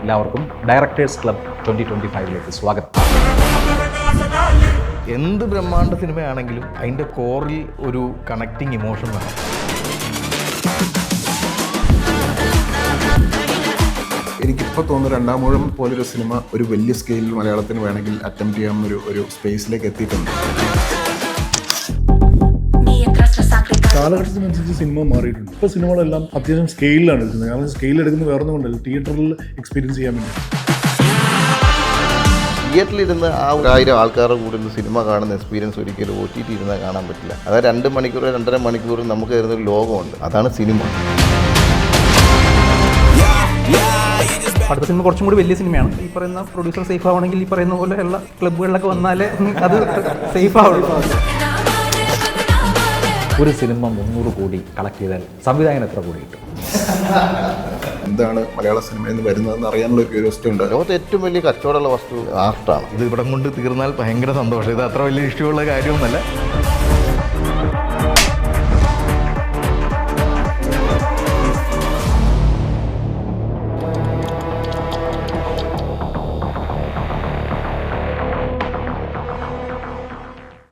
എല്ലാവർക്കും directors club 2025 സ്വാഗതം. എന്ത് ബ്രഹ്മാണ്ഡ സിനിമയാണെങ്കിലും അതിൻ്റെ കോറിൽ ഒരു കണക്റ്റിംഗ് ഇമോഷൻ വേണം. എനിക്കിപ്പോൾ തോന്നുന്നു രണ്ടാമൂഴം പോലൊരു സിനിമ ഒരു വലിയ സ്കെയിലിൽ മലയാളത്തിന് വേണമെങ്കിൽ അറ്റംപ്റ്റ് ചെയ്യാവുന്ന ഒരു സ്പേസിലേക്ക് എത്തിയിട്ടുണ്ട്. കാലഘട്ടത്തിനനുസരിച്ച് സിനിമ മാറിയിട്ടുണ്ട്. ഇപ്പോൾ സിനിമകളെല്ലാം അത്യാവശ്യം സ്കെയിലാണ് എടുക്കുന്നത്. കാരണം സ്കെയിൽ എടുക്കുന്നത് വേറെ ഒന്നും കൊണ്ടല്ല, തിയേറ്ററിൽ എക്സ്പീരിയൻസ് ചെയ്യാൻ വേണ്ടി. തിയേറ്ററിലിരുന്ന് ആ 1000 ആൾക്കാരുടെ കൂടെ സിനിമ കാണുന്ന എക്സ്പീരിയൻസ് ഒരിക്കലും OTT ഇരുന്നാൽ കാണാൻ പറ്റില്ല. അതായത് 2 മണിക്കൂർ 2.5 മണിക്കൂർ നമുക്ക് തരുന്നൊരു ലോകമുണ്ട്. അതാണ് സിനിമ. അടുത്ത സിനിമ കുറച്ചും കൂടി വലിയ സിനിമയാണ്. ഈ പറയുന്ന പ്രൊഡ്യൂസർ സേഫ് ആവണമെങ്കിൽ ഈ പറയുന്ന പോലെയുള്ള ക്ലബ്ബുകളിലൊക്കെ വന്നാലേ അത് സേഫ് ആവുള്ളൂ. ഒരു സിനിമ 300 കോടി കളക്ട് ചെയ്താൽ സംവിധായകൻ എത്ര കോടി കിട്ടും? എന്താണ് മലയാള സിനിമയിൽ നിന്ന് വരുന്നതെന്ന് അറിയാനുള്ള ഒരു ക്യൂരിയോസിറ്റി ഉണ്ട്. ലോകത്തെ ഏറ്റവും വലിയ കച്ചവടമുള്ള വസ്തു ആർട്ടാണ്. ഇത് ഇവിടം കൊണ്ട് തീർന്നാൽ ഭയങ്കര സന്തോഷം. ഇത് അത്ര വലിയ ഇഷ്ടമുള്ള കാര്യമൊന്നുമല്ല.